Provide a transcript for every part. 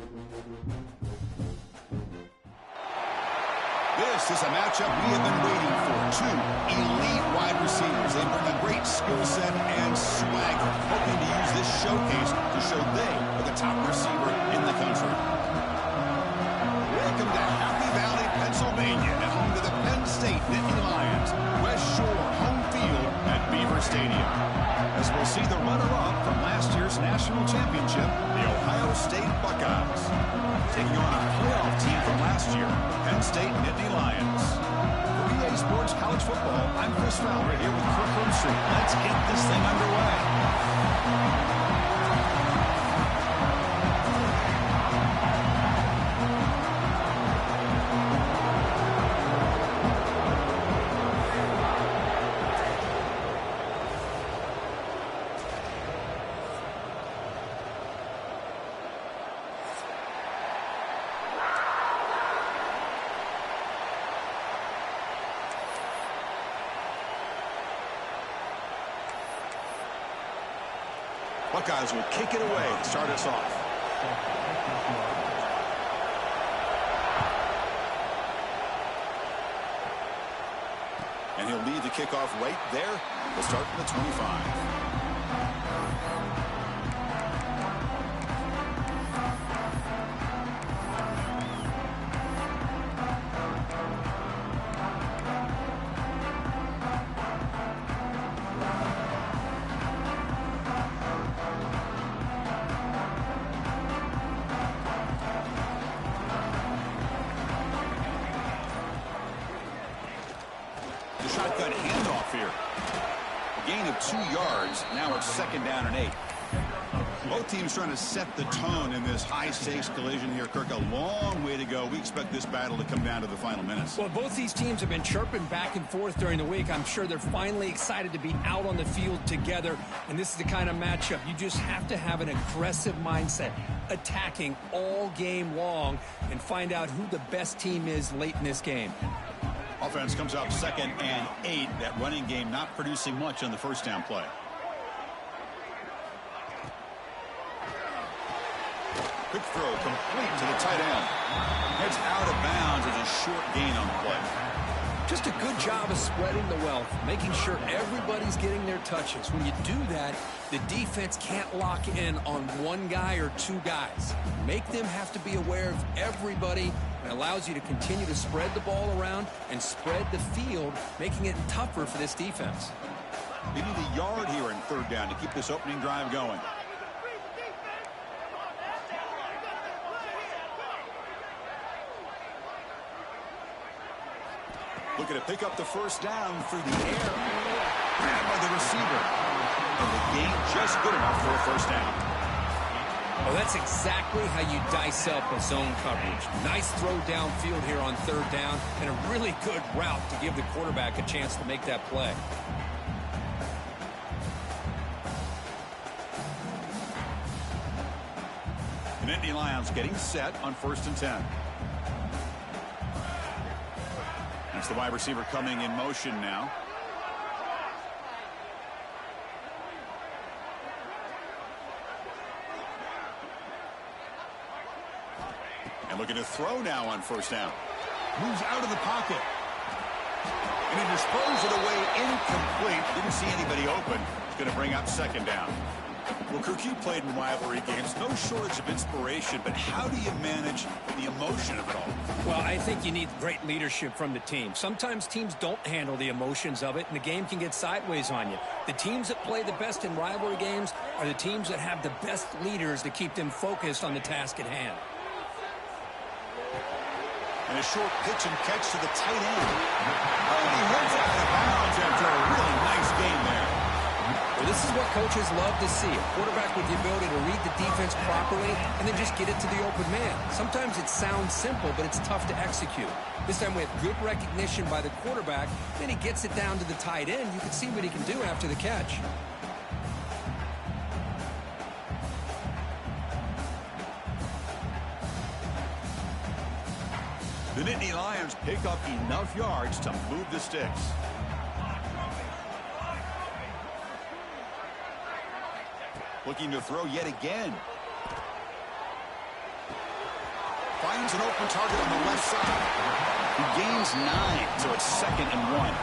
This is a matchup we have been waiting for. Two elite wide receivers. They bring a great skill set and swagger, hoping to use this showcase to show they are the top receiver in the country. Welcome to Happy Valley, Pennsylvania, and home to the Penn State Nittany Lions. West Shore home field at Beaver Stadium. As we'll see the runner-up from last year's national championship, the Ohio State Buckeyes, taking on a playoff team from last year, Penn State Nittany Lions. For EA Sports College Football, I'm Chris Fowler here with Kirk Herbstreit. Let's get this thing underway. Buckeyes will kick it away to start us off. And he'll lead the kickoff right there. We'll start from the 25. Shotgun handoff here. A gain of 2 yards. Now it's 2nd down and 8. Both teams trying to set the tone in this high-stakes collision here, Kirk. A long way to go. We expect this battle to come down to the final minutes. Well, both these teams have been chirping back and forth during the week. I'm sure they're finally excited to be out on the field together. And this is the kind of matchup you just have to have an aggressive mindset, attacking all game long, and find out who the best team is late in this game. Offense comes up 2nd and 8. That running game not producing much on the first down play. Quick throw complete to the tight end. It's out of bounds as a short gain on the play. Just a good job of spreading the wealth, making sure everybody's getting their touches. When you do that, the defense can't lock in on one guy or 2 guys. Make them have to be aware of everybody. It allows you to continue to spread the ball around and spread the field, making it tougher for this defense. They need a yard here in 3rd down to keep this opening drive going. Looking to pick up the first down through the air. Grabbed by the receiver. And the gain just good enough for a first down. Well, that's exactly how you dice up a zone coverage. Nice throw downfield here on 3rd down, and a really good route to give the quarterback a chance to make that play. The Nittany Lions getting set on 1st and 10. That's the wide receiver coming in motion now. And looking to throw now on 1st down. Moves out of the pocket. And he disposed it away incomplete. Didn't see anybody open. It's going to bring up 2nd down. Well, Kirk, you played in rivalry games. No shortage of inspiration, but how do you manage the emotion of it all? Well, I think you need great leadership from the team. Sometimes teams don't handle the emotions of it, and the game can get sideways on you. The teams that play the best in rivalry games are the teams that have the best leaders to keep them focused on the task at hand. And a short pitch and catch to the tight end. Oh, and he heads out of bounds after a really nice game there. Well, this is what coaches love to see. A quarterback with the ability to read the defense properly and then just get it to the open man. Sometimes it sounds simple, but it's tough to execute. This time we have good recognition by the quarterback. Then he gets it down to the tight end. You can see what he can do after the catch. The Nittany Lions pick up enough yards to move the sticks. Looking to throw yet again. Finds an open target on the left side. He gains 9, so it's 2nd and 1.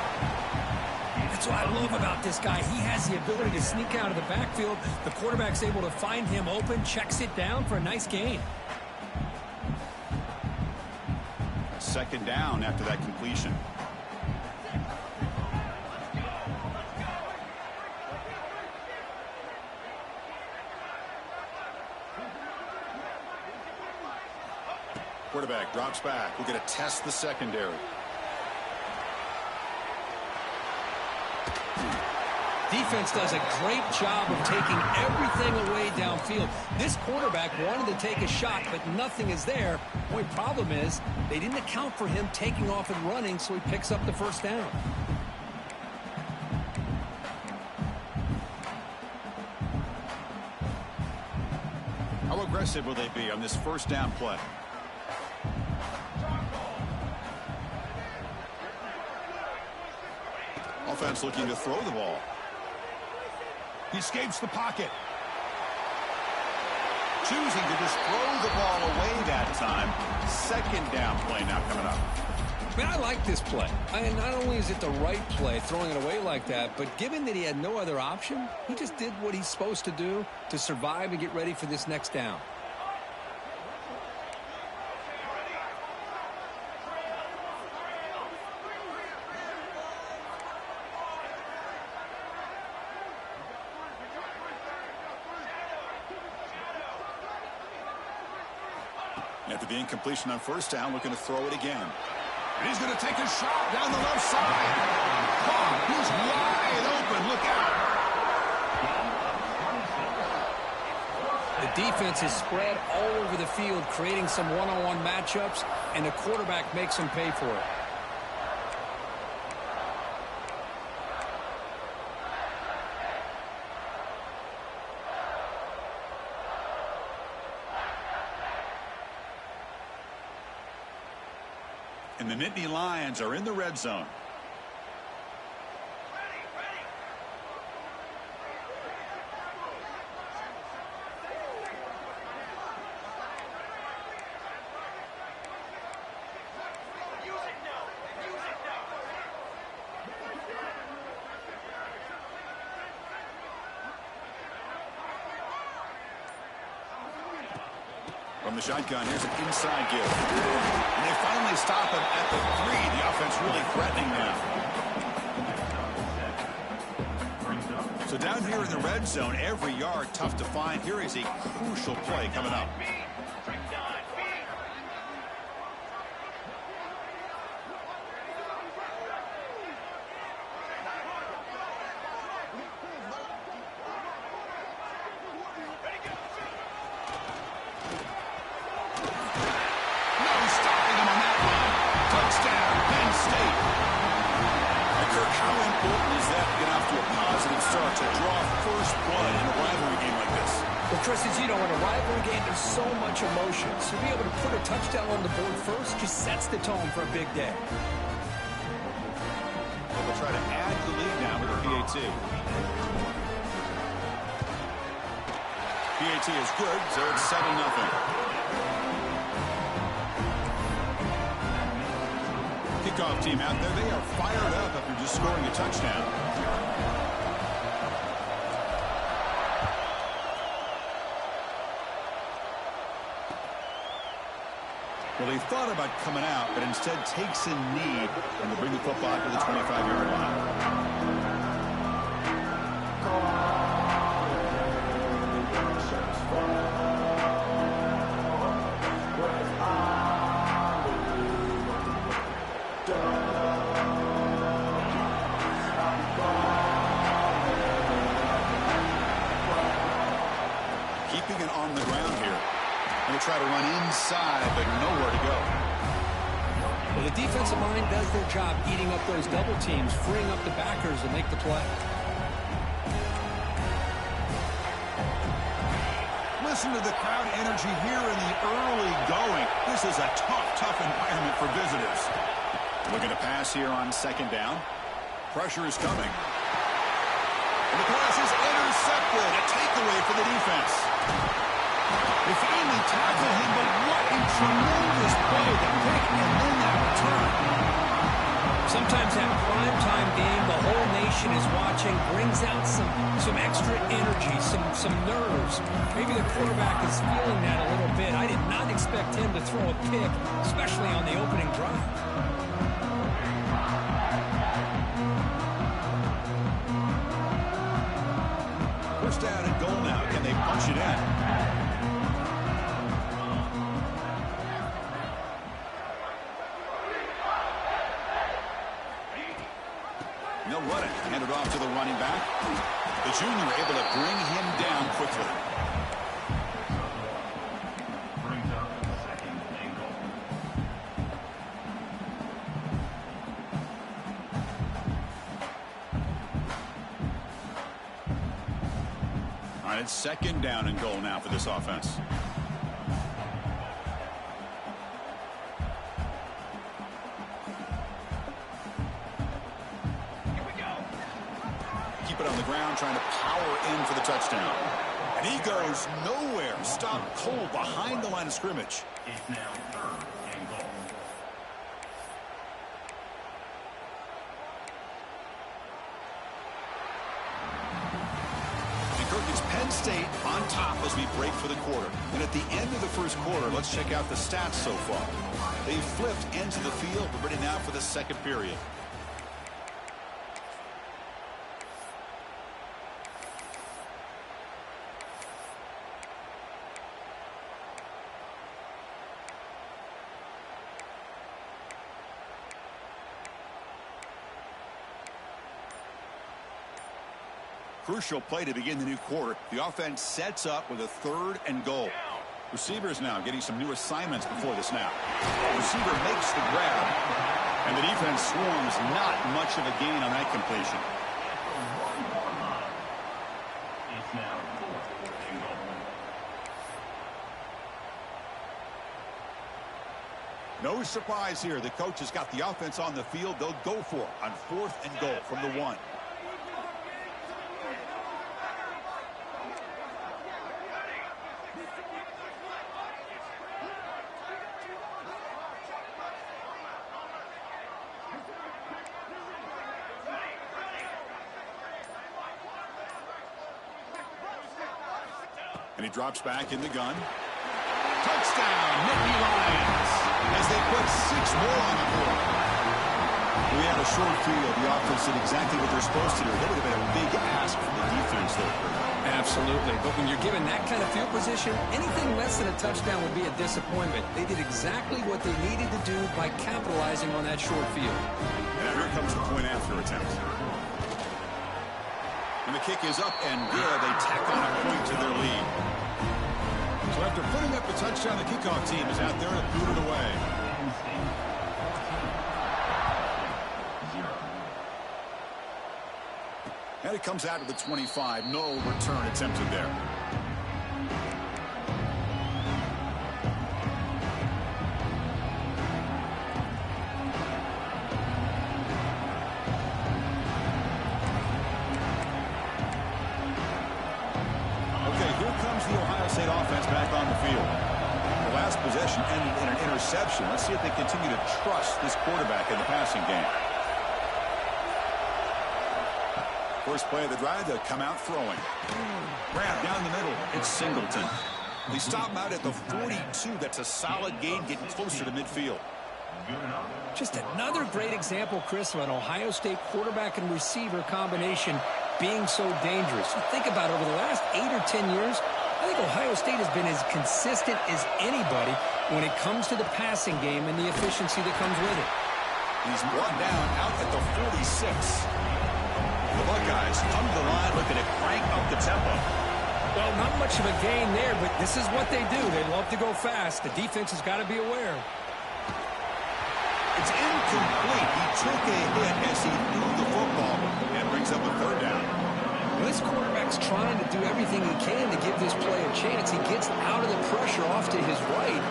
That's what I love about this guy. He has the ability to sneak out of the backfield. The quarterback's able to find him open, checks it down for a nice gain. 2nd down after that completion. Quarterback drops back. We're going to test the secondary. Defense does a great job of taking everything away downfield. This quarterback wanted to take a shot, but nothing is there. The only problem is they didn't account for him taking off and running, so he picks up the 1st down. How aggressive will they be on this 1st down play? Offense looking to throw the ball. He escapes the pocket. Choosing to just throw the ball away that time. 2nd down play now coming up. Man, I like this play. Not only is it the right play, throwing it away like that, but given that he had no other option, he just did what he's supposed to do to survive and get ready for this next down. After the incompletion on 1st down, looking to throw it again. And he's going to take a shot down the left side. Oh, he's wide open. Look out. The defense is spread all over the field, creating some one-on-one matchups, and the quarterback makes them pay for it. And the Nittany Lions are in the red zone. From the shotgun, here's an inside give. And they finally stop him at the 3. The offense really threatening now. So down here in the red zone, every yard tough to find. Here is a crucial play coming up. To draw first blood in a rivalry game like this. Well, Chris, as you know, in a rivalry game, there's so much emotion. So to be able to put a touchdown on the board first just sets the tone for a big day. They'll try to add the lead now with the PAT. PAT is good, so it's 7-0. Kickoff team out there, they are fired up after just scoring a touchdown. Well, he thought about coming out, but instead takes a knee and to bring the football to the 25-yard line. Keeping it on the ground here. Going to try to run inside, but nowhere to go. Well, the defensive line does their job eating up those double teams, freeing up the backers to make the play. Listen to the crowd energy here in the early going. This is a tough environment for visitors. Looking to pass here on 2nd down. Pressure is coming. And the pass is intercepted. A takeaway for the defense. They finally tackle him, but what a tremendous play. The pick and then that return. Sometimes that primetime game, the whole nation is watching, brings out some extra energy, some nerves. Maybe the quarterback is feeling that a little bit. I did not expect him to throw a pick, especially on the opening drive. First down and goal now. Can they punch it in? They'll run it. Hand it off to the running back. The junior able to bring him down quickly. Brings up second and goal. All right, it's second down and goal now for this offense. Keep it on the ground, trying to power in for the touchdown. And he goes nowhere. Stopped cold behind the line of scrimmage. It's now third and goal. And Kirk, it's Penn State on top as we break for the quarter. And at the end of the first quarter, let's check out the stats so far. They flipped into the field. We're ready now for the second period. Crucial play to begin the new quarter. The offense sets up with a third and goal. Receivers now getting some new assignments before the snap. Receiver makes the grab, and the defense swarms. Not much of a gain on that completion. It's now fourth and goal. No surprise here. The coach has got the offense on the field. They'll go for it on fourth and goal from the 1. And he drops back in the gun. Touchdown, Nittany Lions, as they put 6 more on the board. We had a short field. The offense did exactly what they're supposed to do. That would have been a big ask from the defense there. Absolutely. But when you're given that kind of field position, anything less than a touchdown would be a disappointment. They did exactly what they needed to do by capitalizing on that short field. And here comes the point after attempt. And the kick is up and good. They tack on a point to their lead. So after putting up a touchdown, the kickoff team is out there to boot it away. And it comes out of the 25. No return attempted there. The Ohio State offense back on the field. The last possession ended in an interception. Let's see if they continue to trust this quarterback in the passing game. First play of the drive, they'll come out throwing. Grab down the middle. It's Singleton. They stop him out at the 42. That's a solid gain, getting closer to midfield. Just another great example, Chris, of an Ohio State quarterback and receiver combination being so dangerous. You think about it, over the last 8 or 10 years, I think Ohio State has been as consistent as anybody when it comes to the passing game and the efficiency that comes with it. He's brought down out at the 46. The Buckeyes come to the line looking to crank up the tempo. Well, not much of a gain there, but this is what they do. They love to go fast. The defense has got to be aware. It's incomplete. He took a hit as he threw the football and brings up a third down. Well, this quarterback's trying to do everything he can to give this play a chance. He gets out of the pressure off to his right.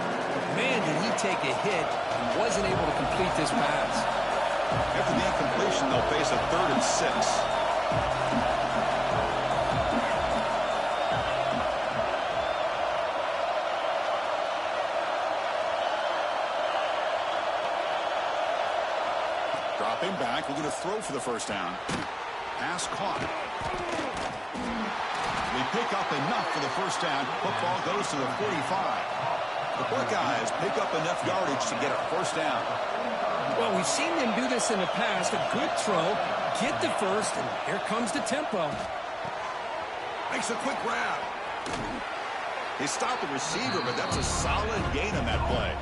Man, did he take a hit and wasn't able to complete this pass. After the incompletion, they'll face a 3rd and 6. Dropping back, looking to throw for the first down. Pass caught. They pick up enough for the first down. Football goes to the 45. The Buckeyes pick up enough yardage to get a first down. Well, we've seen them do this in the past. A good throw, get the first, and here comes the tempo. Makes a quick grab. They stop the receiver, but that's a solid gain on that play.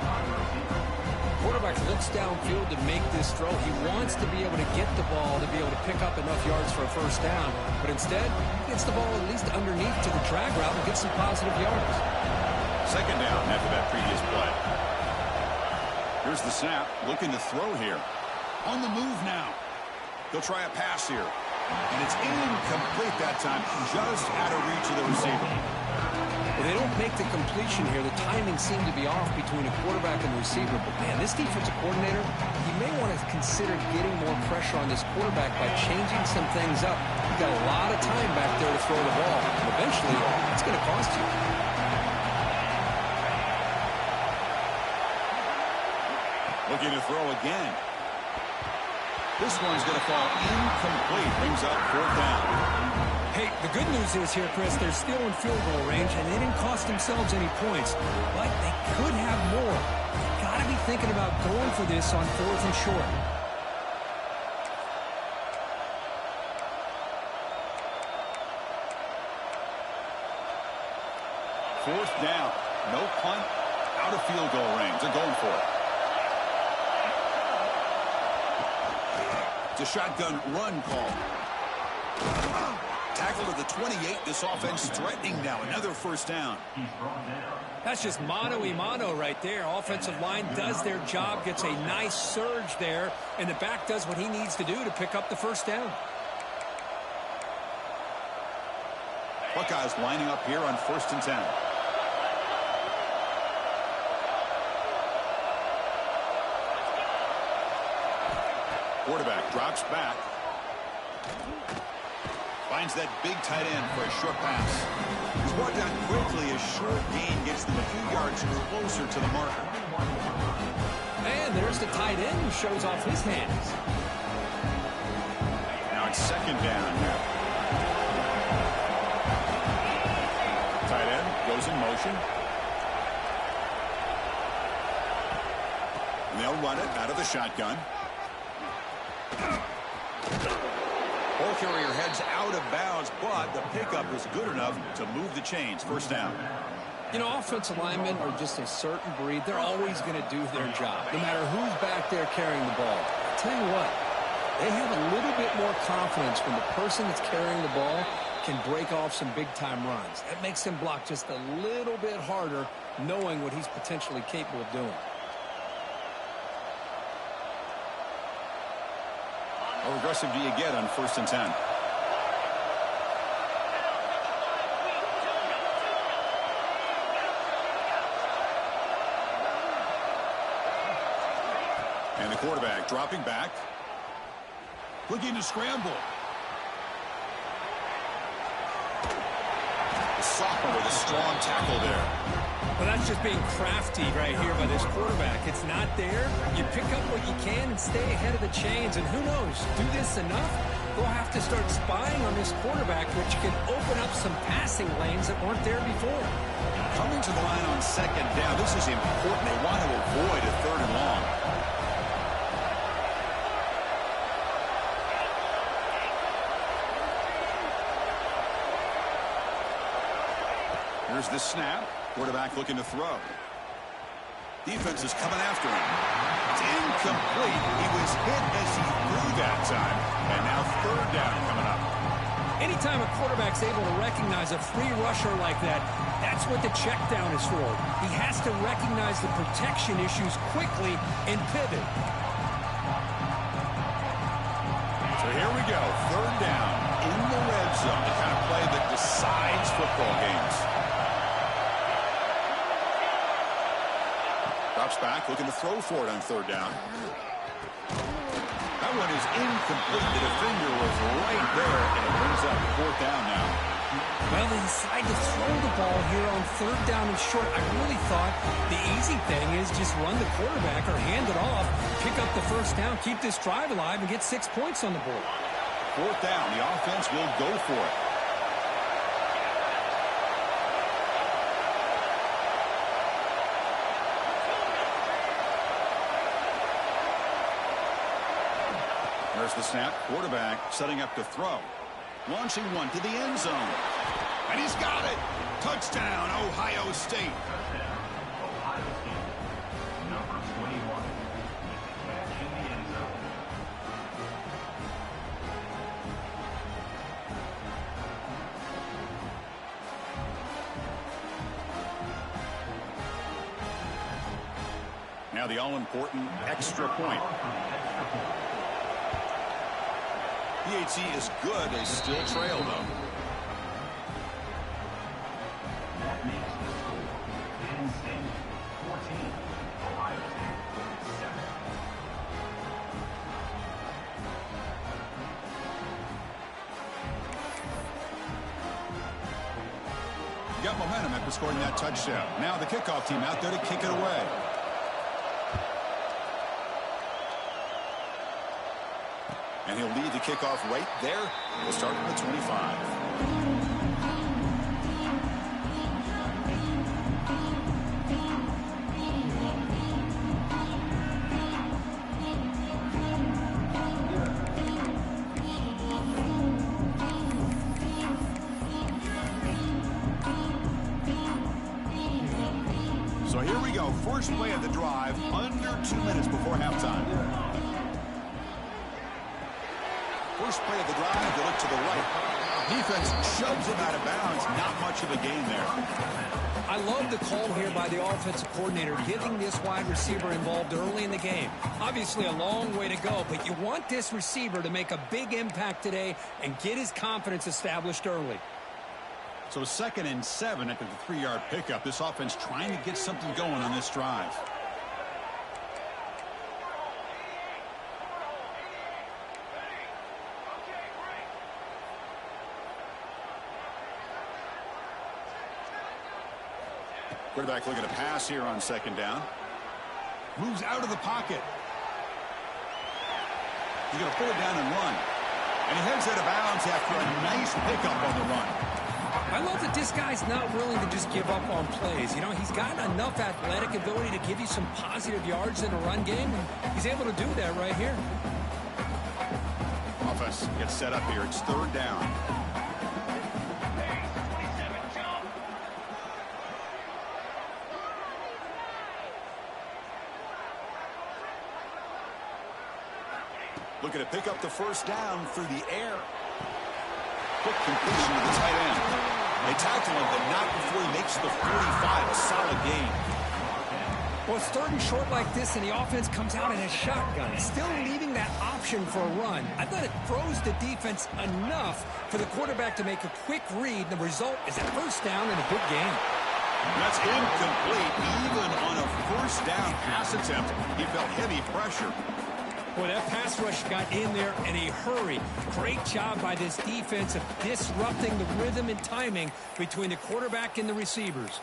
Quarterback looks downfield to make this throw. He wants to be able to get the ball to be able to pick up enough yards for a first down. But instead, he gets the ball at least underneath to the drag route and gets some positive yards. Second down after that previous play. Here's the snap, looking to throw here. On the move now. He'll try a pass here. And it's incomplete that time, just out of reach of the receiver. Well, they don't make the completion here. The timing seemed to be off between a quarterback and the receiver. But, man, this defensive coordinator, he may want to consider getting more pressure on this quarterback by changing some things up. He's got a lot of time back there to throw the ball. And eventually, it's going to cost you. Looking to throw again. This one's going to fall incomplete. Brings up fourth down. Hey, the good news is here, Chris, they're still in field goal range, and they didn't cost themselves any points. But they could have more. You've got to be thinking about going for this on fourth and short. Fourth down. No punt. Out of field goal range. They're going for it. It's a shotgun run call. Tackle to the 28. This offense threatening now. Another first down. That's just mano-a-mano right there. Offensive line does their job, gets a nice surge there, and the back does what he needs to do to pick up the first down. Buckeyes lining up here on 1st and 10. Quarterback drops back. Finds that big tight end for a short pass. He's brought down quickly. A short gain gets them a few yards closer to the marker. And there's the tight end who shows off his hands. Now it's second down here. Tight end goes in motion. And they'll run it out of the shotgun. Ball carrier heads out of bounds, but the pickup is good enough to move the chains. First down. You know, offensive linemen are just a certain breed. They're always going to do their job, no matter who's back there carrying the ball. I'll tell you what, they have a little bit more confidence when the person that's carrying the ball can break off some big-time runs. That makes them block just a little bit harder, knowing what he's potentially capable of doing. How aggressive do you get on 1st and 10? And the quarterback dropping back. Looking to scramble. The sophomore with a strong tackle there. Well, that's just being crafty right here by this quarterback. It's not there. You pick up what you can and stay ahead of the chains. And who knows, do this enough, they'll have to start spying on this quarterback, which can open up some passing lanes that weren't there before. Coming to the line on second down. This is important. They want to avoid a 3rd and long. Here's the snap. Quarterback looking to throw. Defense is coming after him. It's incomplete. He was hit as he threw that time. And now 3rd down coming up. Anytime a quarterback's able to recognize a free rusher like that, that's what the check down is for. He has to recognize the protection issues quickly and pivot. So here we go. 3rd down in the red zone. The kind of play that decides football games. Drops back, looking to throw for it on 3rd down. That one is incomplete. The defender was right there, and it brings up 4th down now. Well, they decide to throw the ball here on 3rd down and short. I really thought the easy thing is just run the quarterback or hand it off, pick up the 1st down, keep this drive alive, and get 6 points on the board. 4th down. The offense will go for it. There's the snap. Quarterback setting up to throw. Launching one to the end zone. And he's got it. Touchdown, Ohio State. Touchdown, Ohio State. Number 21. Back in the end zone. Now the all-important extra point. PHC is good. They still trail, though. That makes the score Penn State 14, Ohio State 7. Got momentum after scoring that touchdown. Now the kickoff team out there to kick it away. And he'll lead the kickoff right there. We'll start from the 25. So here we go. First play of the drive, under 2 minutes before halftime. First play of the drive, they look to the right. Defense shoves him out of bounds. Not much of a gain there. I love the call here by the offensive coordinator, getting this wide receiver involved early in the game. Obviously a long way to go, but you want this receiver to make a big impact today and get his confidence established early. So 2nd and 7 after the 3-yard pickup. This offense trying to get something going on this drive. Quarterback looking to pass here on 2nd down. Moves out of the pocket. He's going to pull it down and run. And he heads out of bounds after a nice pickup on the run. I love that this guy's not willing to just give up on plays. You know, he's got enough athletic ability to give you some positive yards in a run game, and he's able to do that right here. Offense gets set up here. It's 3rd down. Looking to pick up the 1st down through the air. Quick completion to the tight end. They tackle him, but not before he makes the 45. A solid gain. Well, it's 3rd and short like this, and the offense comes out in a shotgun, still leaving that option for a run. I thought it froze the defense enough for the quarterback to make a quick read. The result is a 1st down and a big gain. That's incomplete. Even on a 1st down pass attempt, he felt heavy pressure. Boy, that pass rush got in there in a hurry. Great job by this defense of disrupting the rhythm and timing between the quarterback and the receivers.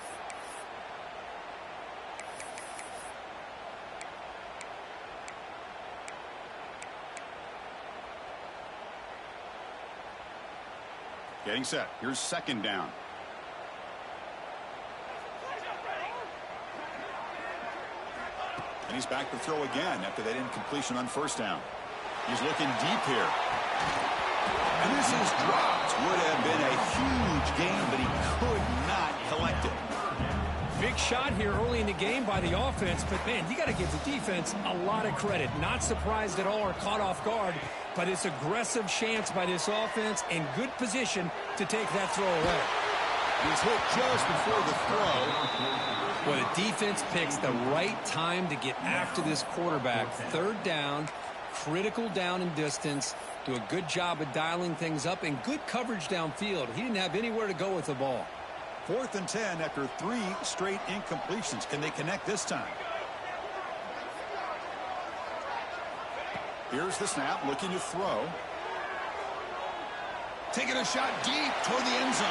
Getting set. Here's 2nd down. And he's back to throw again after that incompletion on 1st down. He's looking deep here. And this is dropped. Would have been a huge gain, but he could not collect it. Big shot here early in the game by the offense, but man, you got to give the defense a lot of credit. Not surprised at all or caught off guard, but it's aggressive chance by this offense in good position to take that throw away. He's hit just before the throw. Well, the defense picks the right time to get after this quarterback. 3rd down, critical down and distance. Do a good job of dialing things up and good coverage downfield. He didn't have anywhere to go with the ball. 4th and 10 after 3 straight incompletions. Can they connect this time? Here's the snap, looking to throw. Taking a shot deep toward the end zone.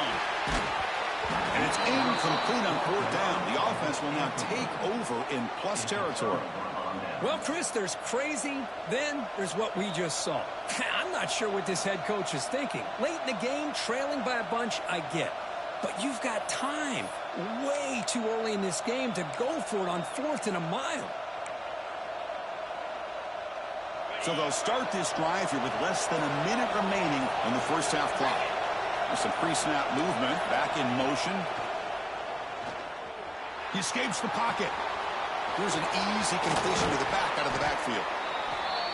And it's incomplete on fourth down. The offense will now take over in plus territory. Well, Chris, there's crazy, then there's what we just saw. I'm not sure what this head coach is thinking. Late in the game, trailing by a bunch, I get. But you've got time. Way too early in this game to go for it on 4th and a mile. So they'll start this drive here with less than a minute remaining on the first half clock. There's some pre-snap movement, back in motion. He escapes the pocket. Here's an easy completion to the back out of the backfield.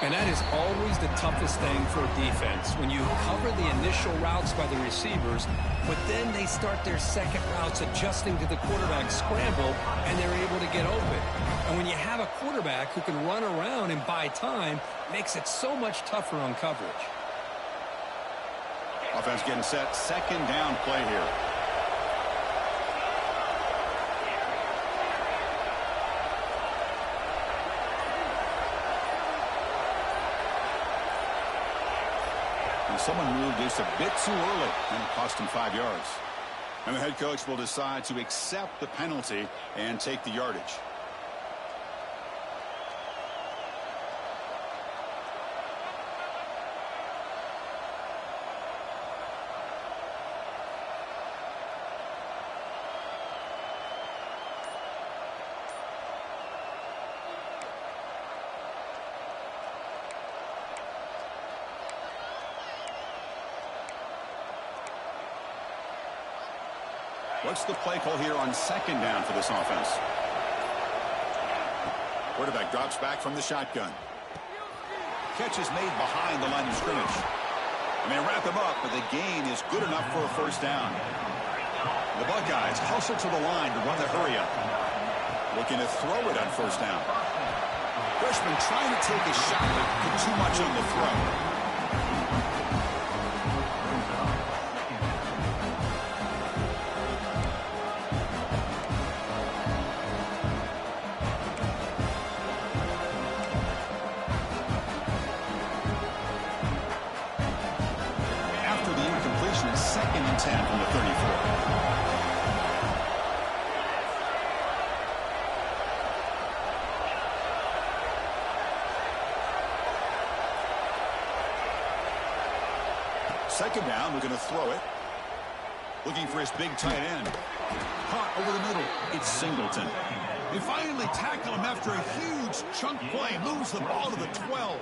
And that is always the toughest thing for a defense, when you cover the initial routes by the receivers, but then they start their second routes adjusting to the quarterback scramble, and they're able to get open. And when you have a quarterback who can run around and buy time, it makes it so much tougher on coverage. Offense getting set, second down play here. Someone moved just a bit too early, and it cost him 5 yards. And the head coach will decide to accept the penalty and take the yardage. What's the play call here on second down for this offense? Quarterback drops back from the shotgun. Catch is made behind the line of scrimmage. And they wrap him up, but the gain is good enough for a first down. The Buckeyes hustle to the line to run the hurry-up. Looking to throw it on first down. Freshman trying to take a shot, but put too much on the throw. Second and 10 from the 34. Second down, we're going to throw it. Looking for his big tight end. Caught over the middle. It's Singleton. They finally tackle him after a huge chunk play. Moves the ball to the 12.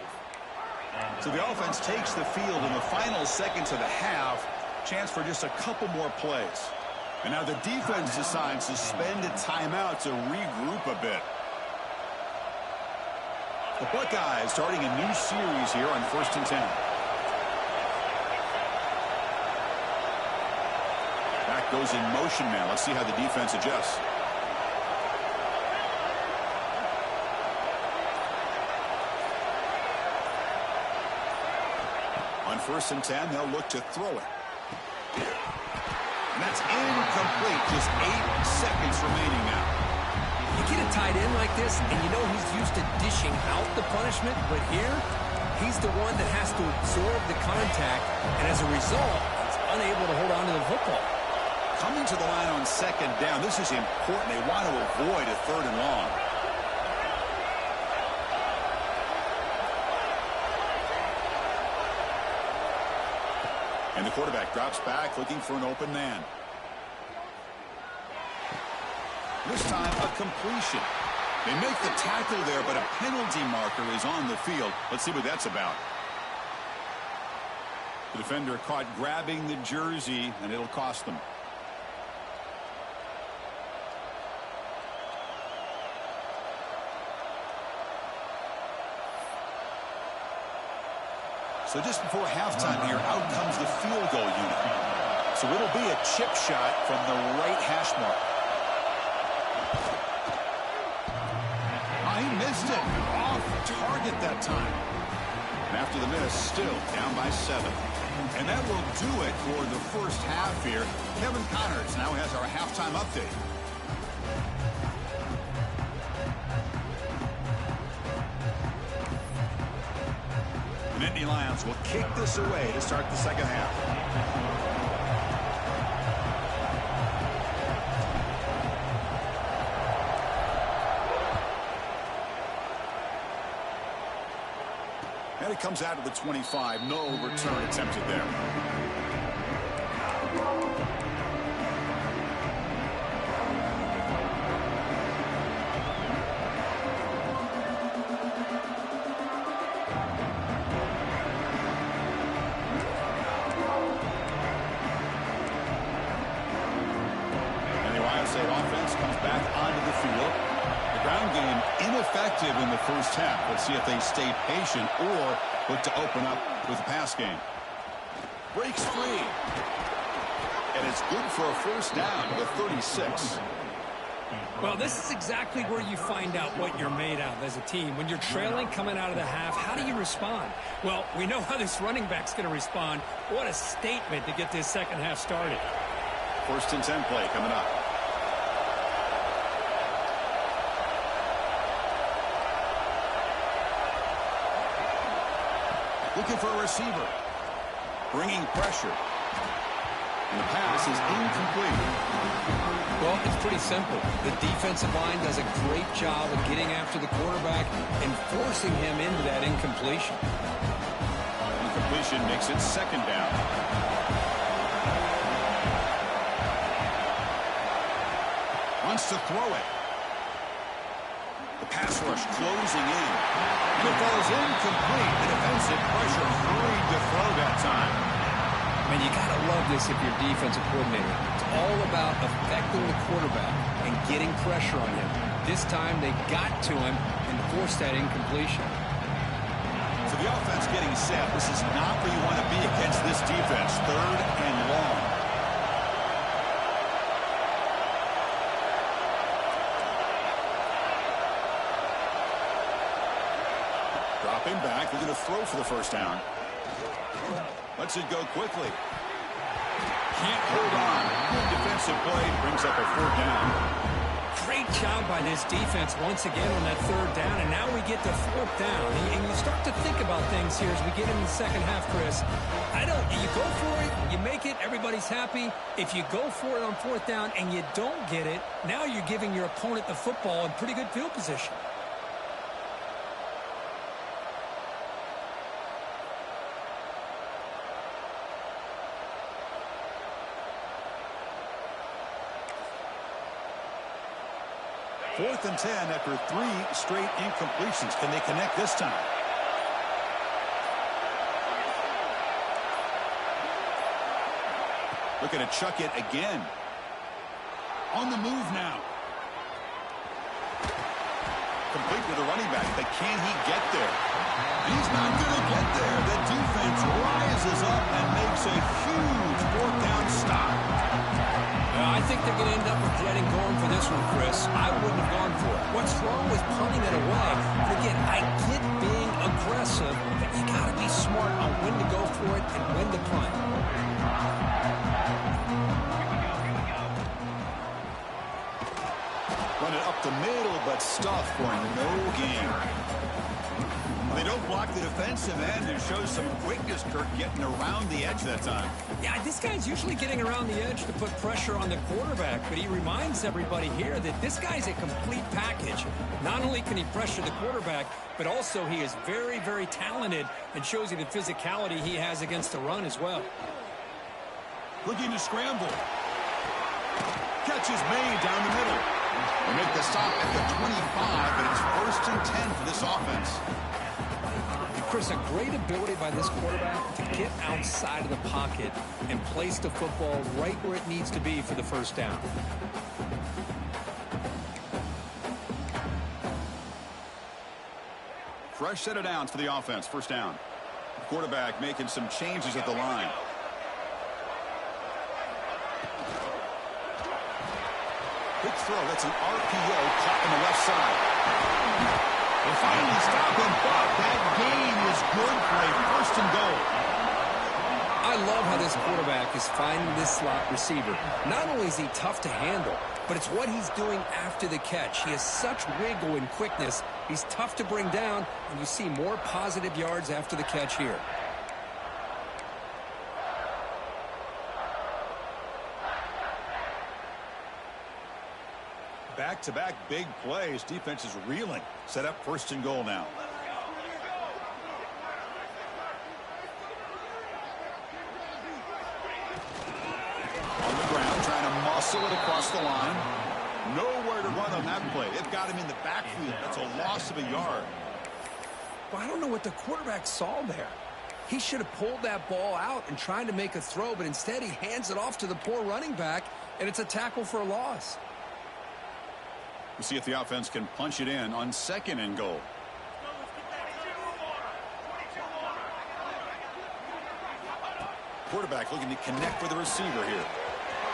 So the offense takes the field in the final seconds of the half. Chance for just a couple more plays. And now the defense decides to spend a timeout to regroup a bit. The Buckeyes starting a new series here on 1st and 10. Back goes in motion now. Let's see how the defense adjusts. On 1st and 10, they'll look to throw it. And that's incomplete. Just 8 seconds remaining now. You get a tight end like this, and you know he's used to dishing out the punishment, but here, he's the one that has to absorb the contact, and as a result, he's unable to hold on to the football. Coming to the line on second down, this is important. They want to avoid a 3rd and long. And the quarterback drops back, looking for an open man. This time, a completion. They make the tackle there, but a penalty marker is on the field. Let's see what that's about. The defender caught grabbing the jersey, and it'll cost them. So just before halftime here, out comes the field goal unit. So it'll be a chip shot from the right hash mark. He missed it. Off target that time. And after the miss, still down by 7. And that will do it for the first half here. Kevin Connors now has our halftime update. Nittany Lions will kick this away to start the second half. And it comes out of the 25. No return attempted there. And the Ohio State offense comes back onto the field. Ground game ineffective in the first half. Let's see if they stay patient or look to open up with a pass game. Breaks free. And it's good for a first down with 36. Well, this is exactly where you find out what you're made of as a team. When you're trailing coming out of the half, how do you respond? Well, we know how this running back's going to respond. What a statement to get this second half started. 1st and 10 play coming up. Looking for a receiver. Bringing pressure. And the pass is incomplete. Well, it's pretty simple. The defensive line does a great job of getting after the quarterback and forcing him into that incompletion. Incompletion makes it second down. Wants to throw it. The pass rush closing in. And it falls incomplete. The defensive pressure hurried to throw that time. Man, you got to love this if you're defensive coordinator. It's all about affecting the quarterback and getting pressure on him. This time they got to him and forced that incompletion. So the offense getting set. This is not where you want to be against this defense. 3rd and long. Dropping back. They're going to throw for the first down. Lets it go quickly. Can't hold on. Good defensive play. Brings up a 4th down. Great job by this defense once again on that 3rd down, and now we get to 4th down. And you start to think about things here as we get into the second half, Chris. You go for it, you make it, everybody's happy. If you go for it on 4th down and you don't get it, now you're giving your opponent the football in pretty good field position. Fourth and 10 after 3 straight incompletions. Can they connect this time? Looking to chuck it again. On the move now. Complete with the running back, but can he get there? He's not going to get there. The defense rises up and makes a huge 4th down stop. I think they're going to end up regretting going for this one, Chris. I wouldn't have gone for it. What's wrong with punting it away? But again, I get being aggressive, but you got to be smart on when to go for it and when to punt. Run it up the middle, but stuff for no gain. They don't block the defensive end and show some quickness, Kirk, getting around the edge that time. Yeah, this guy's usually getting around the edge to put pressure on the quarterback, but he reminds everybody here that this guy's a complete package. Not only can he pressure the quarterback, but also he is very, very talented and shows you the physicality he has against the run as well. Looking to scramble. Catch is made down the middle. They make the stop at the 25, but it's 1st and 10 for this offense. Chris, a great ability by this quarterback to get outside of the pocket and place the football right where it needs to be for the first down. Fresh set of downs for the offense. First down. Quarterback making some changes at the line. Quick throw. That's an RPO caught on the left side. They finally stop him, but that gain is good for a 1st and goal. I love how this quarterback is finding this slot receiver. Not only is he tough to handle, but it's what he's doing after the catch. He has such wiggle and quickness. He's tough to bring down, and you see more positive yards after the catch here. Back-to-back big plays. Defense is reeling. Set up 1st and goal now. On the ground, trying to muscle it across the line. Nowhere to run on that play. They've got him in the backfield. That's a loss of a yard. Well, I don't know what the quarterback saw there. He should have pulled that ball out and tried to make a throw, but instead he hands it off to the poor running back, and it's a tackle for a loss. We'll see if the offense can punch it in on 2nd and goal. Quarterback looking to connect with the receiver here.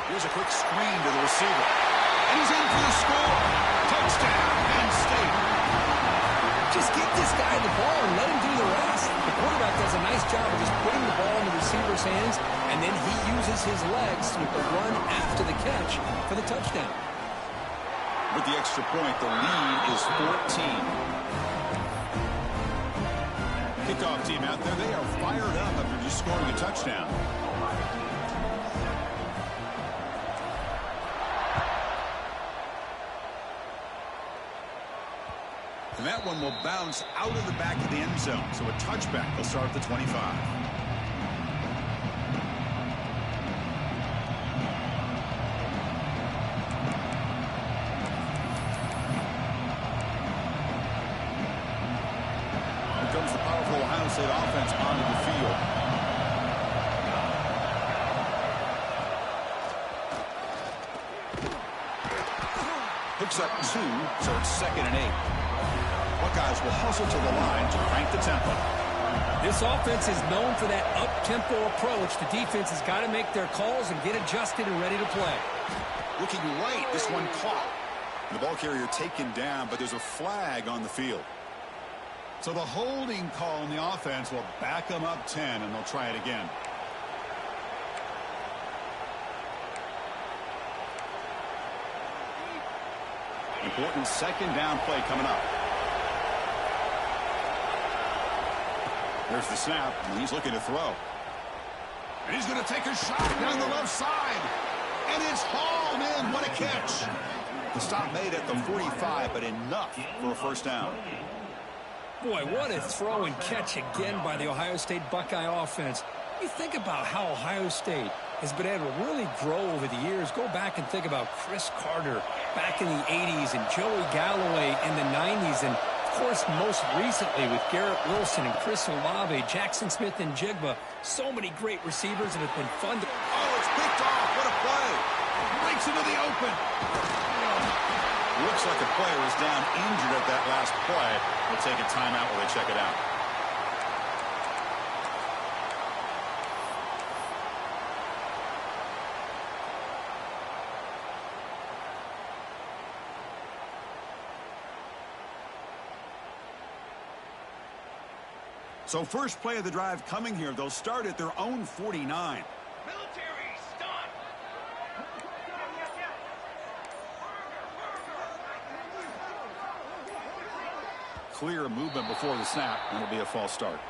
Here's a quick screen to the receiver. And he's in for the score. Touchdown, Penn State. Just get this guy the ball and let him do the rest. The quarterback does a nice job of just putting the ball in the receiver's hands, and then he uses his legs with the run after the catch for the touchdown. With the extra point, the lead is 14. Kickoff team out there, they are fired up after just scoring a touchdown. And that one will bounce out of the back of the end zone. So a touchback will start at the 25. Comes the powerful Ohio State offense onto the field. Picks up 2, so it's 2nd and 8. Buckeyes will hustle to the line to crank the tempo. This offense is known for that up-tempo approach. The defense has got to make their calls and get adjusted and ready to play. Looking right, this one caught. The ball carrier taken down, but there's a flag on the field. So the holding call in the offense will back them up 10, and they'll try it again. Important 2nd down play coming up. There's the snap, and he's looking to throw. And he's going to take a shot down the left side. And it's hauled in. What a catch. The stop made at the 45, but enough for a 1st down. Boy, what a throw and catch again by the Ohio State Buckeye offense. You think about how Ohio State has been able to really grow over the years. Go back and think about Chris Carter back in the 80s and Joey Galloway in the 90s. And, of course, most recently with Garrett Wilson and Chris Olave, Jackson Smith and Jigba. So many great receivers, and it's been fun to... Oh, it's picked off. What a play. Breaks into the open. Looks like a player is down injured at that last play. We'll take a timeout while they check it out. So first play of the drive coming here. They'll start at their own 49. Clear movement before the snap, and it'll be a false start.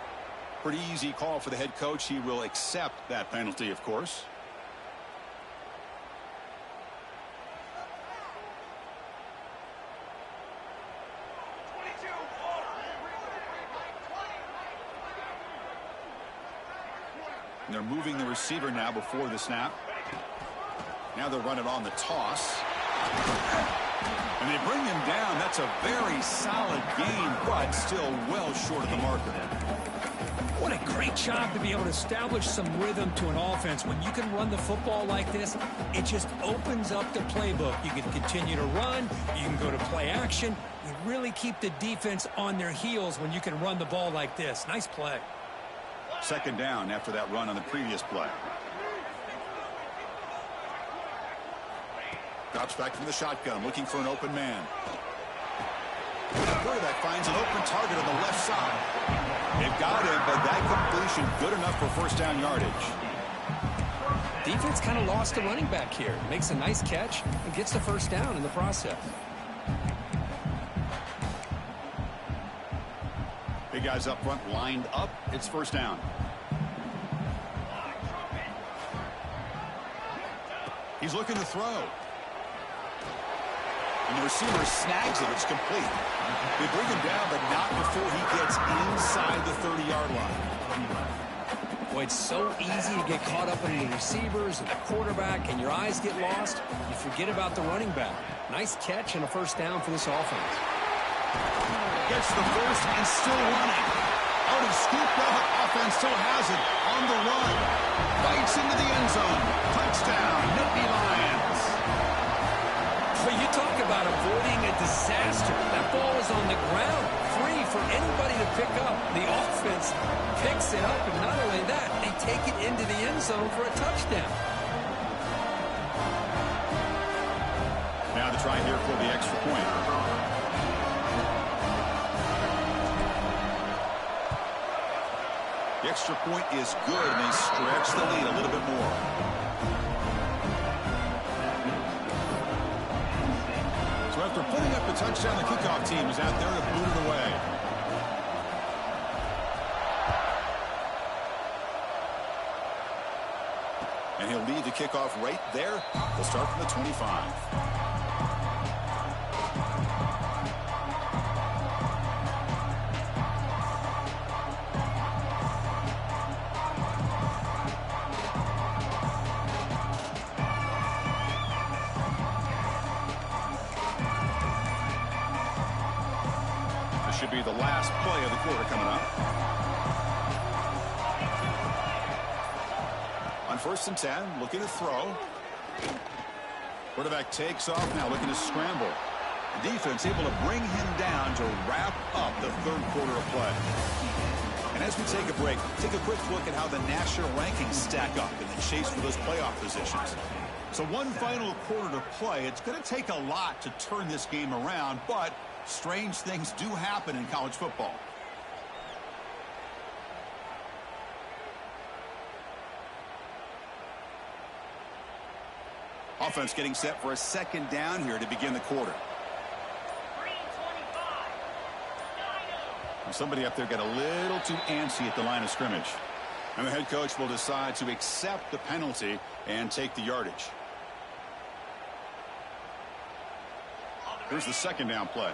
Pretty easy call for the head coach. He will accept that penalty, of course. And they're moving the receiver now before the snap. Now they'll run it on the toss. And they bring him down. That's a very solid game, but still well short of the marker. What a great job to be able to establish some rhythm to an offense. When you can run the football like this, it just opens up the playbook. You can continue to run. You can go to play action. You really keep the defense on their heels when you can run the ball like this. Nice play. 2nd down after that run on the previous play. Drops back from the shotgun, looking for an open man. The quarterback finds an open target on the left side. They've got him, but that completion good enough for 1st down yardage. Defense kind of lost a running back here. Makes a nice catch and gets the first down in the process. Big guys up front lined up. It's first down. He's looking to throw. And the receiver snags it. It's complete. They bring him down, but not before he gets inside the 30-yard line. Boy, it's so easy to get caught up in the receivers and the quarterback, and your eyes get lost. You forget about the running back. Nice catch and a first down for this offense. Gets the first and still running. Already scooped up. Offense still has it on the run. Bites into the end zone. Touchdown, Nittany Lions. But you talk about avoiding a disaster. That ball is on the ground, free for anybody to pick up. The offense picks it up, and not only that, they take it into the end zone for a touchdown. Now to try here for the extra point. The extra point is good, and they stretch the lead a little bit more. So after putting up the touchdown, the kickoff team is out there to boot it away. And he'll lead the kickoff right there. They'll start from the 25. Should be the last play of the quarter coming up. On 1st and 10, looking to throw. Quarterback takes off now, looking to scramble. The defense able to bring him down to wrap up the 3rd quarter of play. And as we take a break, take a quick look at how the national rankings stack up in the chase for those playoff positions. So one final quarter to play. It's going to take a lot to turn this game around, but strange things do happen in college football. Offense getting set for a 2nd down here to begin the quarter. Somebody up there got a little too antsy at the line of scrimmage. And the head coach will decide to accept the penalty and take the yardage. Here's the 2nd down play.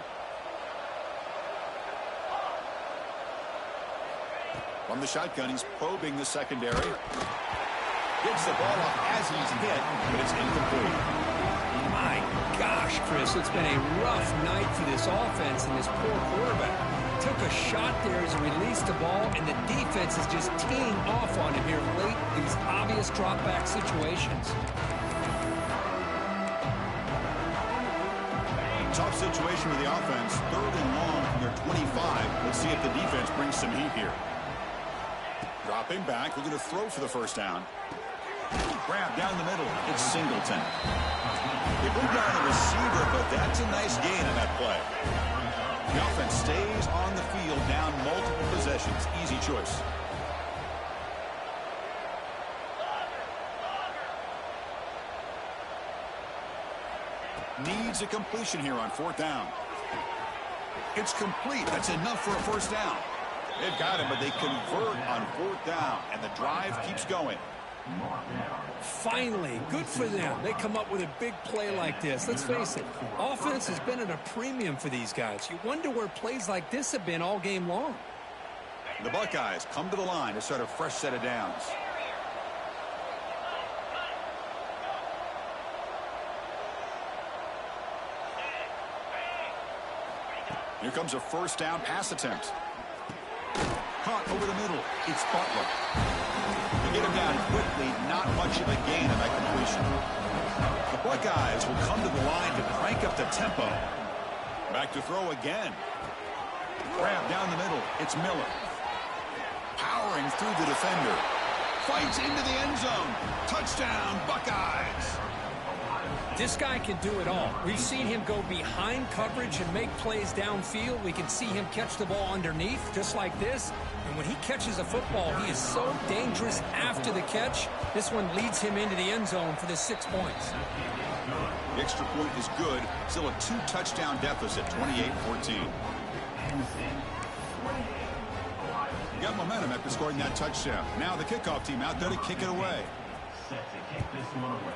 From the shotgun, he's probing the secondary. Gets the ball off as he's hit, but it's incomplete. My gosh, Chris, it's been a rough night for this offense and this poor quarterback. Took a shot there as he released the ball, and the defense is just teeing off on him here late in these obvious drop-back situations. Tough situation with the offense. 3rd and long from their 25. Let's see if the defense brings some heat here. Dropping back, looking to throw for the 1st down. Grab down the middle. It's Singleton. They bring down the receiver, but that's a nice gain on that play. The offense stays on the field, down multiple possessions. Easy choice. Needs a completion here on 4th down. It's complete. That's enough for a 1st down. They've got him, but they convert on 4th down, and the drive keeps going. Finally, good for them. They come up with a big play like this. Let's face it, offense has been at a premium for these guys. You wonder where plays like this have been all game long. The Buckeyes come to the line to start a fresh set of downs. Here comes a 1st down pass attempt. Caught over the middle. It's Butler. They get him down quickly. Not much of a gain on that completion. The Buckeyes will come to the line to crank up the tempo. Back to throw again. Grab down the middle. It's Miller. Powering through the defender. Fights into the end zone. Touchdown, Buckeyes. This guy can do it all. We've seen him go behind coverage and make plays downfield. We can see him catch the ball underneath, just like this. And when he catches a football, he is so dangerous after the catch. This one leads him into the end zone for the 6 points. The extra point is good. Still a 2-touchdown deficit, 28-14. You got momentum after scoring that touchdown. Now the kickoff team out there to kick it away. Set to kick this one away.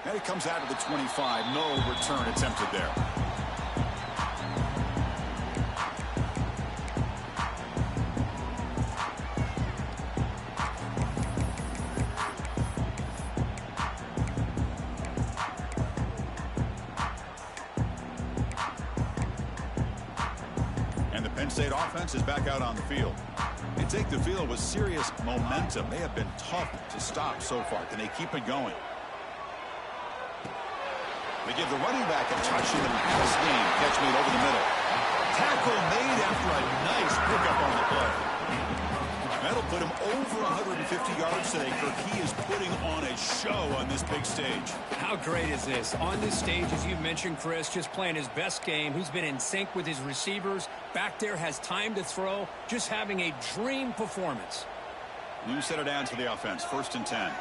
And it comes out of the 25. No return attempted there. And the Penn State offense is back out on the field. They take the field with serious momentum. They have been tough to stop so far. Can they keep it going? They give the running back a touch in the pass game. Catch made over the middle. Tackle made after a nice pickup on the play. That'll put him over 150 yards today, Kirk. He is putting on a show on this big stage. How great is this? On this stage, as you mentioned, Chris, just playing his best game. He's been in sync with his receivers. Back there, has time to throw. Just having a dream performance. You set it down to the offense. 1st and 10.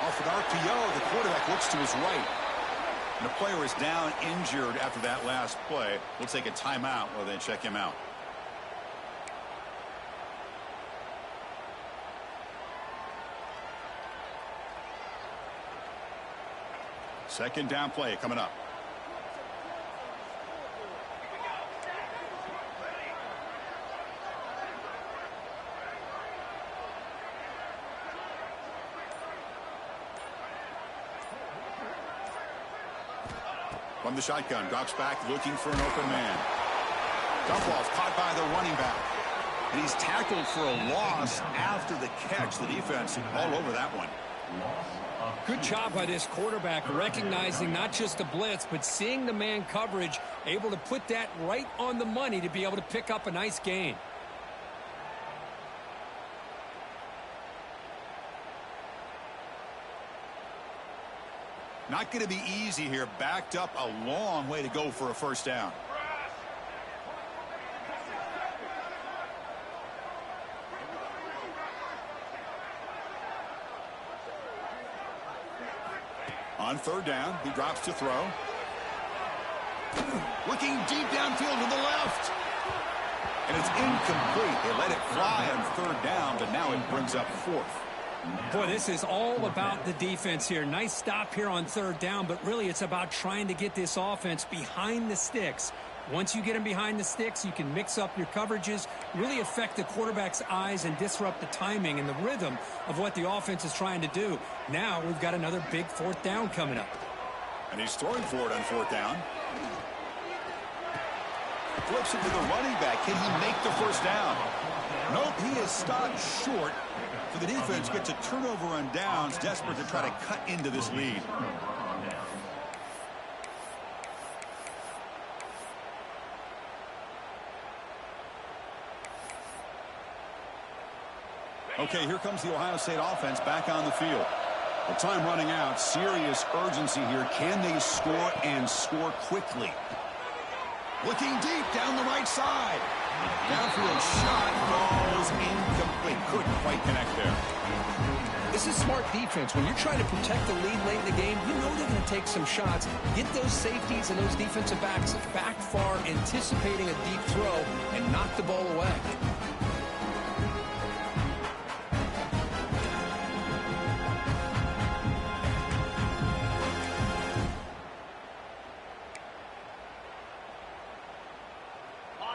Off an RPO, the quarterback looks to his right. And the player is down injured after that last play. We'll take a timeout while they check him out. Second down play coming up. From the shotgun, drops back, looking for an open man. Dump ball's caught by the running back. And he's tackled for a loss after the catch. The defense all over that one. Good job by this quarterback, recognizing not just the blitz, but seeing the man coverage, able to put that right on the money to be able to pick up a nice gain. Not going to be easy here. Backed up a long way to go for a first down. On 3rd down, he drops to throw. Looking deep downfield to the left. And it's incomplete. They let it fly on 3rd down, but now it brings up 4th. Boy, this is all about the defense here. Nice stop here on 3rd down, but really it's about trying to get this offense behind the sticks. Once you get them behind the sticks, you can mix up your coverages, really affect the quarterback's eyes and disrupt the timing and the rhythm of what the offense is trying to do. Now we've got another big 4th down coming up. And he's throwing for it on 4th down. Flips it to the running back. Can he make the first down? Nope, he is stopped short. So the defense gets a turnover on downs, desperate to try to cut into this lead. Okay, here comes the Ohio State offense back on the field. The time running out, serious urgency here. Can they score and score quickly? Looking deep down the right side. Downfield shot falls incomplete. Couldn't quite connect there. This is smart defense. When you're trying to protect the lead late in the game, you know they're going to take some shots. Get those safeties and those defensive backs back far, anticipating a deep throw, and knock the ball away.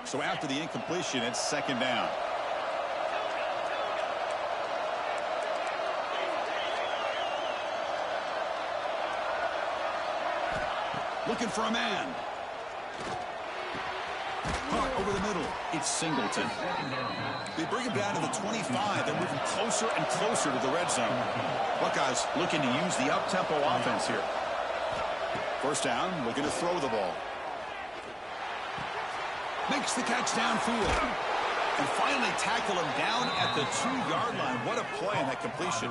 So after the incompletion, it's 2nd down. Looking for a man. Caught over the middle. It's Singleton. They bring him down to the 25. They're moving closer and closer to the red zone. Buckeyes looking to use the up-tempo offense here. First down, looking to throw the ball. Makes the catch downfield. And finally tackle him down at the 2-yard line. What a play on that completion.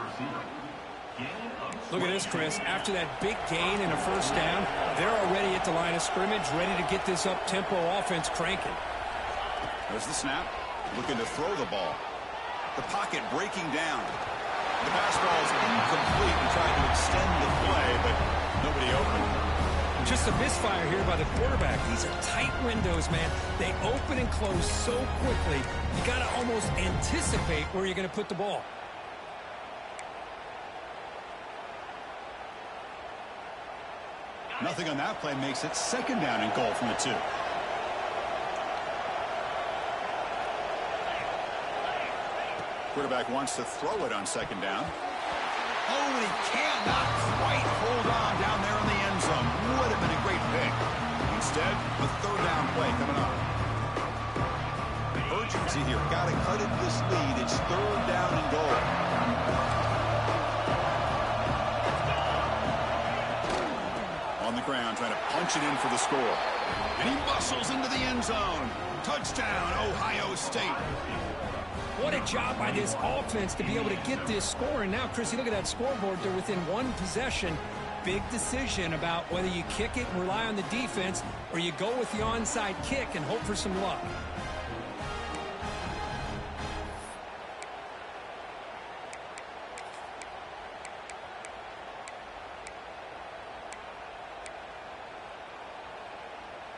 Look at this, Chris. After that big gain and a first down, they're already at the line of scrimmage, ready to get this up-tempo offense cranking. There's the snap. Looking to throw the ball. The pocket breaking down. The pass ball is incomplete and trying to extend the play, but nobody open. Just a misfire here by the quarterback. These are tight windows, man. They open and close so quickly, you got to almost anticipate where you're going to put the ball. Nothing on that play makes it second down and goal from the 2. Quarterback wants to throw it on second down. Oh, and he cannot quite hold on down there in the end zone. Would have been a great pick. Instead, a third down play coming up. Urgency here. Got to cut into this lead. It's third down and goal. On the ground, trying to punch it in for the score. And he muscles into the end zone. Touchdown, Ohio State. What a job by this offense to be able to get this score. And now, Chrissy, look at that scoreboard. They're within one possession. Big decision about whether you kick it and rely on the defense or you go with the onside kick and hope for some luck.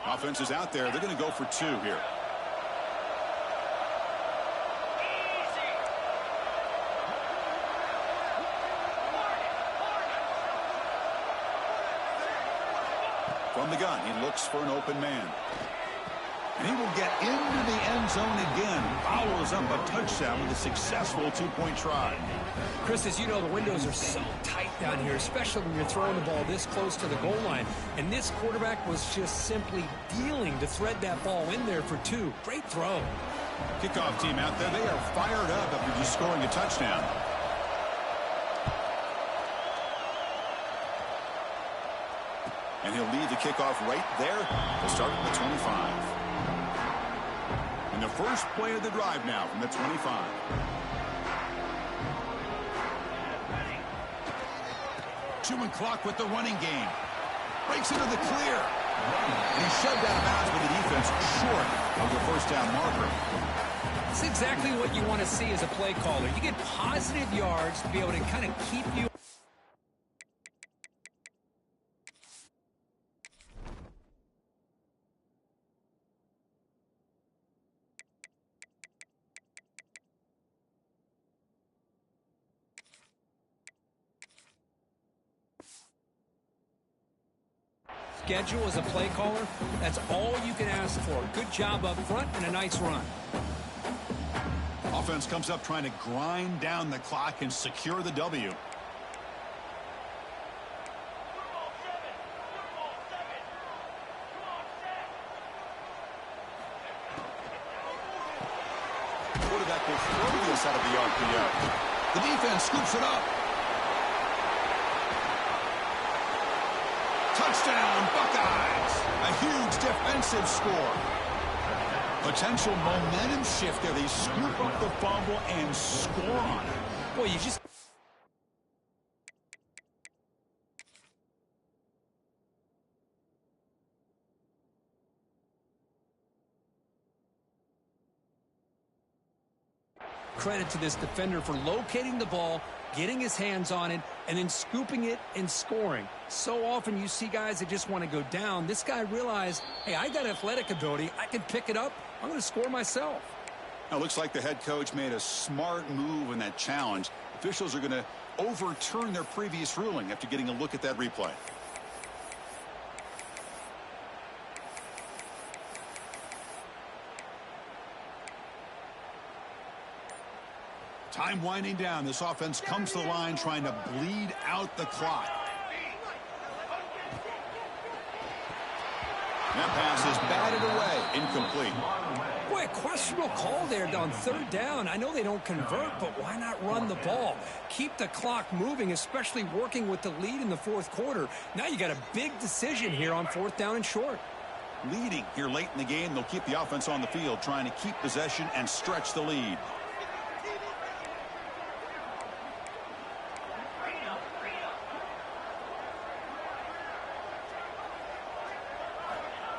Offense is out there. They're going to go for 2 here. From the gun, he looks for an open man. And he will get into the end zone again. Follows up a touchdown with a successful 2-point try. Chris, as you know, the windows are so tight down here, especially when you're throwing the ball this close to the goal line. And this quarterback was just simply dealing to thread that ball in there for 2. Great throw. Kickoff team out there. They are fired up after just scoring a touchdown. And he'll lead the kickoff right there. They'll start at the 25. And the first play of the drive now from the 25. Chewing clock with the running game. Breaks into the clear. And he's shoved out of bounds with the defense short of the first down marker. That's exactly what you want to see as a play caller. You get positive yards to be able to kind of keep you. Schedule as a play caller, that's all you can ask for. Good job up front and a nice run. Offense comes up trying to grind down the clock and secure the W. Quarterback will throw this out of the RPO. The defense scoops it up. Touchdown, Buckeyes! A huge defensive score. Potential momentum shift there. They scoop up the fumble and score on it. Boy, you just... Credit to this defender for locating the ball, getting his hands on it, and then scooping it and scoring. So often you see guys that just want to go down. This guy realized, hey, I got athletic ability. I can pick it up. I'm going to score myself. Now, it looks like the head coach made a smart move in that challenge. Officials are going to overturn their previous ruling after getting a look at that replay. Time winding down. This offense comes to the line trying to bleed out the clock. That pass is batted away. Incomplete. Boy, a questionable call there on third down. I know they don't convert, but why not run the ball? Keep the clock moving, especially working with the lead in the fourth quarter. Now you got a big decision here on fourth down and short. leading here late in the game. They'll keep the offense on the field, trying to keep possession and stretch the lead.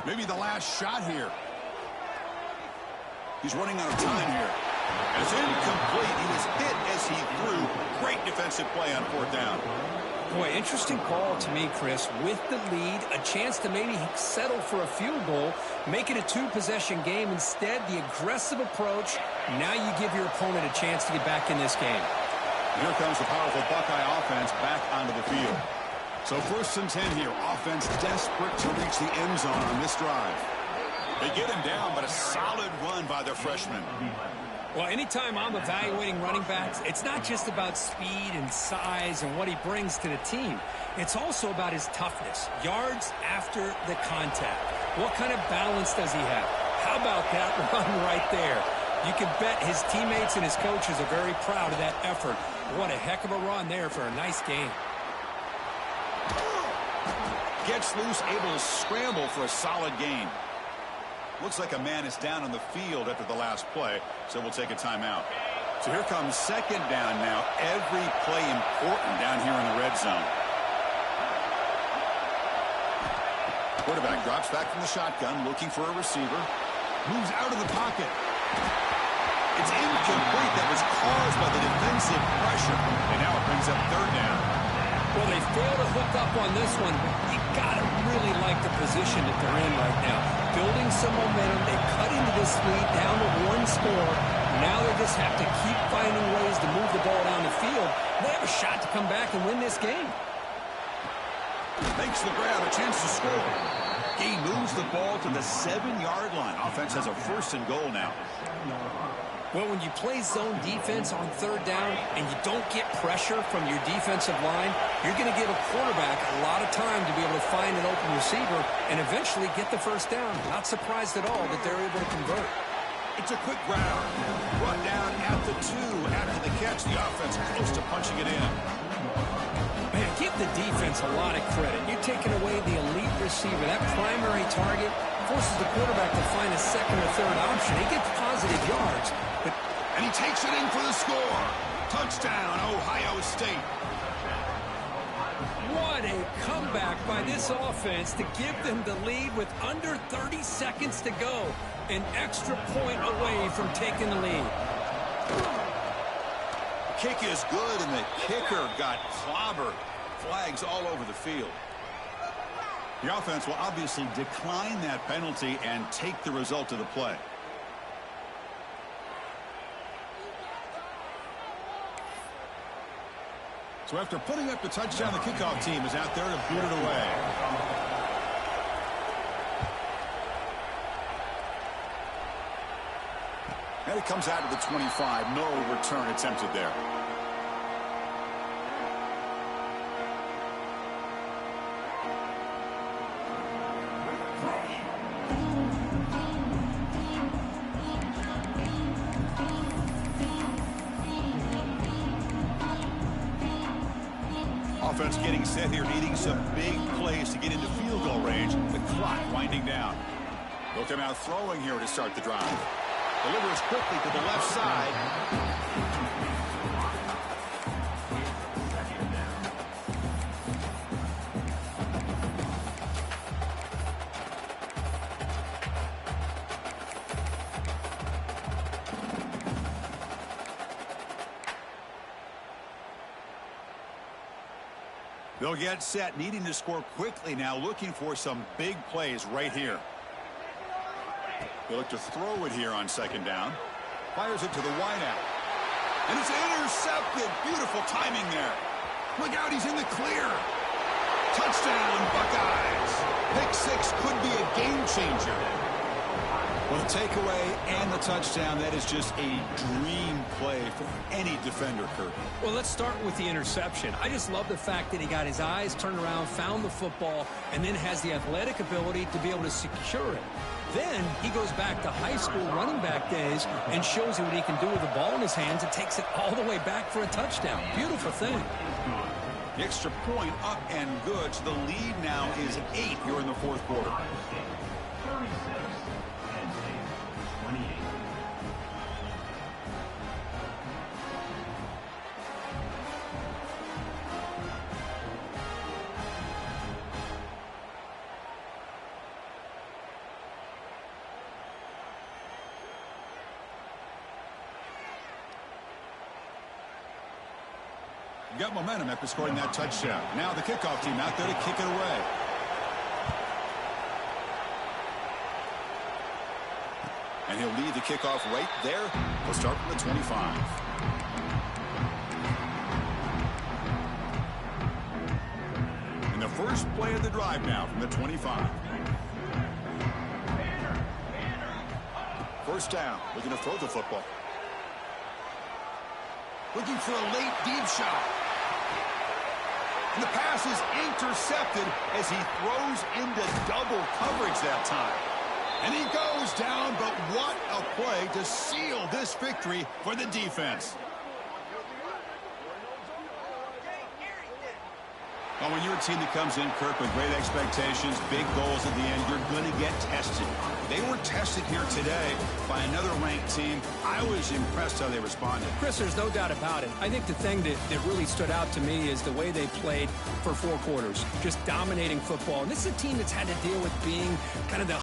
Maybe the last shot here. He's running out of time here. It's incomplete. He was hit as he threw. Great defensive play on 4th down. Boy, interesting call to me, Chris. With the lead, a chance to maybe settle for a field goal, make it a 2-possession game. Instead, the aggressive approach. Now you give your opponent a chance to get back in this game. Here comes the powerful Buckeye offense back onto the field. So 1st and 10 here. Offense desperate to reach the end zone on this drive. They get him down, but a solid run by the freshman. Well, anytime I'm evaluating running backs, it's not just about speed and size and what he brings to the team. It's also about his toughness, yards after the contact. What kind of balance does he have? How about that run right there? You can bet his teammates and his coaches are very proud of that effort. What a heck of a run there for a nice game. Gets loose, able to scramble for a solid gain. Looks like a man is down on the field after the last play, so we'll take a timeout. So here comes 2nd down now. Every play important down here in the red zone. Quarterback drops back from the shotgun, looking for a receiver. Moves out of the pocket. It's incomplete. That was caused by the defensive pressure. And now it brings up 3rd down. Well, they failed to hook up on this one. You got to really like the position that they're in right now. Building some momentum. They cut into this lead down to 1 score. Now they just have to keep finding ways to move the ball down the field. They have a shot to come back and win this game. Makes the grab, a chance to score. He moves the ball to the 7-yard line. Offense has a 1st and goal now. Well, when you play zone defense on 3rd down and you don't get pressure from your defensive line, you're going to give a quarterback a lot of time to be able to find an open receiver and eventually get the 1st down. Not surprised at all that they're able to convert. It's a quick grab. Brought down at the 2 after the catch. The offense close to punching it in. Man, give the defense a lot of credit. You're taking away the elite receiver. That primary target forces the quarterback to find a 2nd or 3rd option. He gets positive yards. And he takes it in for the score. Touchdown, Ohio State. What a comeback by this offense to give them the lead with under 30 seconds to go. An extra point away from taking the lead. Kick is good, and the kicker got clobbered. Flags all over the field. The offense will obviously decline that penalty and take the result of the play. So after putting up the touchdown, the kickoff team is out there to boot it away. And it comes out to the 25. No return attempted there. Offense getting set here, needing some big plays to get into field goal range. The clock winding down. They'll come out throwing here to start the drive. Delivers quickly to the left side. They'll get set, needing to score quickly now, looking for some big plays right here. They look to throw it here on 2nd down. Fires it to the wideout. And it's intercepted. Beautiful timing there. Look out, he's in the clear. Touchdown, Buckeyes. Pick 6 could be a game changer. Well, the takeaway and the touchdown, that is just a dream play for any defender, Kirk. Well, let's start with the interception. I just love the fact that he got his eyes turned around, found the football, and then has the athletic ability to be able to secure it. Then he goes back to high school running back days and shows you what he can do with the ball in his hands and takes it all the way back for a touchdown. Beautiful thing. The extra point up and good. So the lead now is 8 here in the fourth quarter. Ohio State 36, Penn State 28. Got momentum after scoring that touchdown. Now the kickoff team out there to kick it away. And he'll lead the kickoff right there. We'll start from the 25. And the first play of the drive now from the 25. First down, looking to throw the football. Looking for a late deep shot. And the pass is intercepted as he throws into double coverage that time. And he goes down, but what a play to seal this victory for the defense. Well, when you're a team that comes in, Kirk, with great expectations, big goals at the end, you're going to get tested. They were tested here today by another ranked team. I was impressed how they responded. Chris, there's no doubt about it. I think the thing that really stood out to me is the way they played for 4 quarters, just dominating football. And this is a team that's had to deal with being kind of the